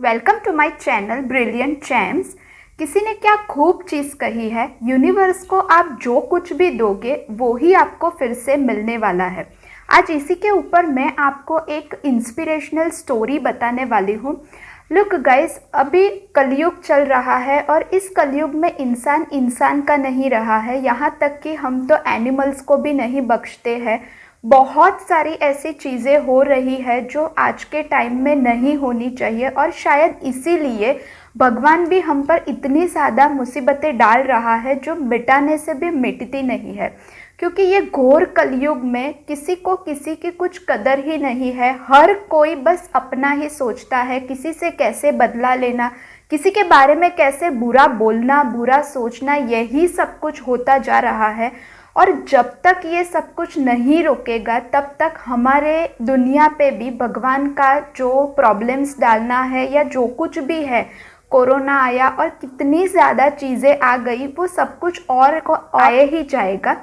Welcome to my channel Brilliant Gems. किसी ने क्या खूब चीज़ कही है, यूनिवर्स को आप जो कुछ भी दोगे वो ही आपको फिर से मिलने वाला है। आज इसी के ऊपर मैं आपको एक इंस्पिरेशनल स्टोरी बताने वाली हूँ। लुक गाइस, अभी कलयुग चल रहा है और इस कलयुग में इंसान इंसान का नहीं रहा है, यहाँ तक कि हम तो एनिमल्स को भी नहीं बख्शते हैं। बहुत सारी ऐसी चीज़ें हो रही है जो आज के टाइम में नहीं होनी चाहिए और शायद इसीलिए भगवान भी हम पर इतनी ज़्यादा मुसीबतें डाल रहा है जो मिटाने से भी मिटती नहीं है। क्योंकि ये घोर कलयुग में किसी को किसी की कुछ कदर ही नहीं है। हर कोई बस अपना ही सोचता है, किसी से कैसे बदला लेना, किसी के बारे में कैसे बुरा बोलना, बुरा सोचना, यही सब कुछ होता जा रहा है। और जब तक ये सब कुछ नहीं रुकेगा तब तक हमारे दुनिया पे भी भगवान का जो प्रॉब्लम्स डालना है या जो कुछ भी है, कोरोना आया और कितनी ज़्यादा चीज़ें आ गई, वो सब कुछ और को आए ही जाएगा।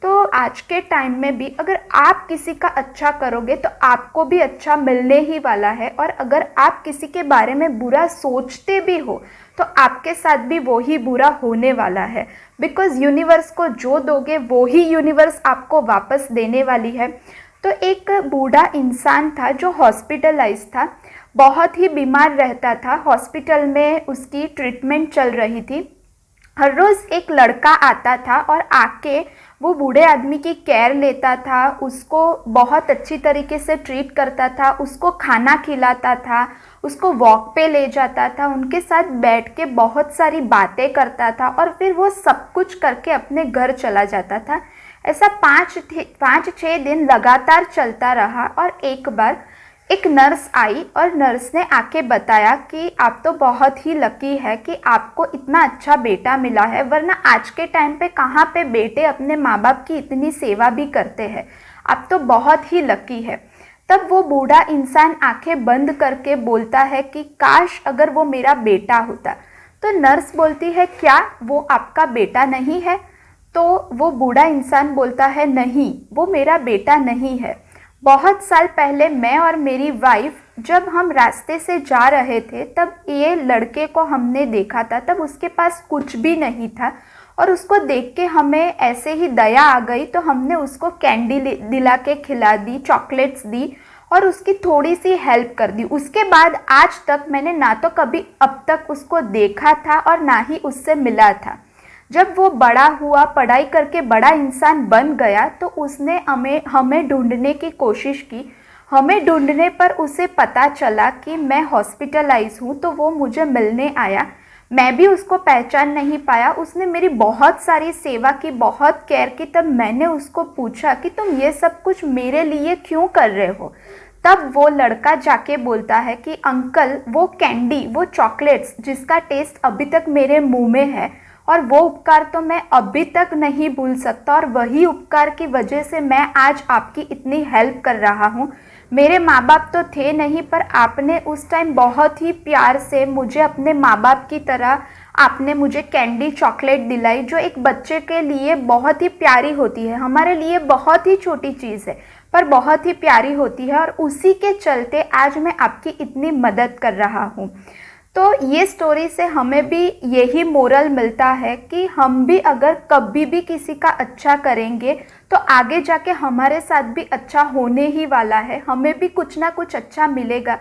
तो आज के टाइम में भी अगर आप किसी का अच्छा करोगे तो आपको भी अच्छा मिलने ही वाला है, और अगर आप किसी के बारे में बुरा सोचते भी हो तो आपके साथ भी वो ही बुरा होने वाला है। बिकॉज यूनिवर्स को जो दोगे वो ही यूनिवर्स आपको वापस देने वाली है। तो एक बूढ़ा इंसान था जो हॉस्पिटलाइज था, बहुत ही बीमार रहता था। हॉस्पिटल में उसकी ट्रीटमेंट चल रही थी। हर रोज़ एक लड़का आता था और आके वो बूढ़े आदमी की केयर लेता था, उसको बहुत अच्छी तरीके से ट्रीट करता था, उसको खाना खिलाता था, उसको वॉक पे ले जाता था, उनके साथ बैठ के बहुत सारी बातें करता था और फिर वो सब कुछ करके अपने घर चला जाता था। ऐसा 5-6 दिन लगातार चलता रहा और एक बार एक नर्स आई और नर्स ने आके बताया कि आप तो बहुत ही लकी है कि आपको इतना अच्छा बेटा मिला है, वरना आज के टाइम पे कहाँ पे बेटे अपने माँ बाप की इतनी सेवा भी करते हैं। आप तो बहुत ही लकी है। तब वो बूढ़ा इंसान आंखें बंद करके बोलता है कि काश अगर वो मेरा बेटा होता। तो नर्स बोलती है, क्या वो आपका बेटा नहीं है? तो वो बूढ़ा इंसान बोलता है, नहीं, वो मेरा बेटा नहीं है। बहुत साल पहले मैं और मेरी वाइफ जब हम रास्ते से जा रहे थे तब ये लड़के को हमने देखा था। तब उसके पास कुछ भी नहीं था और उसको देख के हमें ऐसे ही दया आ गई, तो हमने उसको कैंडी दिला के खिला दी, चॉकलेट्स दी और उसकी थोड़ी सी हेल्प कर दी। उसके बाद आज तक मैंने ना तो कभी अब तक उसको देखा था और ना ही उससे मिला था। जब वो बड़ा हुआ, पढ़ाई करके बड़ा इंसान बन गया, तो उसने हमें ढूंढने की कोशिश की। हमें ढूंढने पर उसे पता चला कि मैं हॉस्पिटलाइज हूँ, तो वो मुझे मिलने आया। मैं भी उसको पहचान नहीं पाया। उसने मेरी बहुत सारी सेवा की, बहुत केयर की। तब मैंने उसको पूछा कि तुम ये सब कुछ मेरे लिए क्यों कर रहे हो? तब वो लड़का जाके बोलता है कि अंकल, वो कैंडी, वो चॉकलेट्स जिसका टेस्ट अभी तक मेरे मुंह में है और वो उपकार तो मैं अभी तक नहीं भूल सकता, और वही उपकार की वजह से मैं आज आपकी इतनी हेल्प कर रहा हूँ। मेरे माँ बाप तो थे नहीं, पर आपने उस टाइम बहुत ही प्यार से मुझे अपने माँ बाप की तरह आपने मुझे कैंडी चॉकलेट दिलाई, जो एक बच्चे के लिए बहुत ही प्यारी होती है। हमारे लिए बहुत ही छोटी चीज़ है पर बहुत ही प्यारी होती है, और उसी के चलते आज मैं आपकी इतनी मदद कर रहा हूँ। तो ये स्टोरी से हमें भी यही मोरल मिलता है कि हम भी अगर कभी भी किसी का अच्छा करेंगे तो आगे जाके हमारे साथ भी अच्छा होने ही वाला है, हमें भी कुछ ना कुछ अच्छा मिलेगा।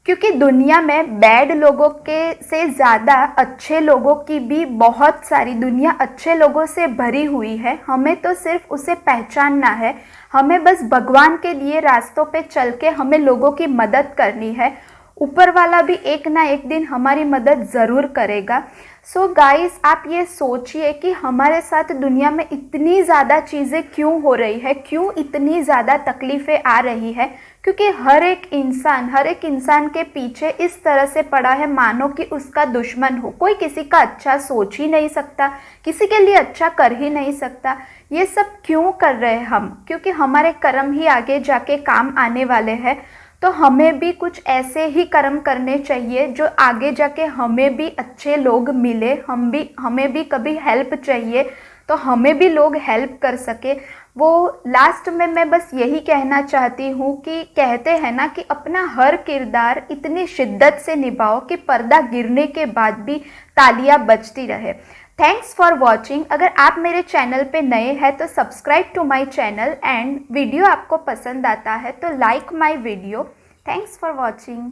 क्योंकि दुनिया में बैड लोगों के से ज़्यादा अच्छे लोगों की भी बहुत सारी, दुनिया अच्छे लोगों से भरी हुई है। हमें तो सिर्फ उसे पहचानना है। हमें बस भगवान के लिए रास्तों पे चल के हमें लोगों की मदद करनी है। ऊपर वाला भी एक ना एक दिन हमारी मदद ज़रूर करेगा। सो गाइस, आप ये सोचिए कि हमारे साथ दुनिया में इतनी ज़्यादा चीज़ें क्यों हो रही है, क्यों इतनी ज़्यादा तकलीफ़ें आ रही है? क्योंकि हर एक इंसान के पीछे इस तरह से पड़ा है मानो कि उसका दुश्मन हो। कोई किसी का अच्छा सोच ही नहीं सकता, किसी के लिए अच्छा कर ही नहीं सकता। ये सब क्यों कर रहे हैं हम? क्योंकि हमारे कर्म ही आगे जाके काम आने वाले हैं। तो हमें भी कुछ ऐसे ही कर्म करने चाहिए जो आगे जाके हमें भी अच्छे लोग मिले, हमें भी कभी हेल्प चाहिए तो हमें भी लोग हेल्प कर सके। वो लास्ट में मैं बस यही कहना चाहती हूँ कि कहते हैं ना कि अपना हर किरदार इतनी शिद्दत से निभाओ कि पर्दा गिरने के बाद भी तालियां बजती रहे। Thanks for watching. अगर आप मेरे चैनल पे नए हैं तो subscribe to my channel, and video आपको पसंद आता है तो like my video. Thanks for watching.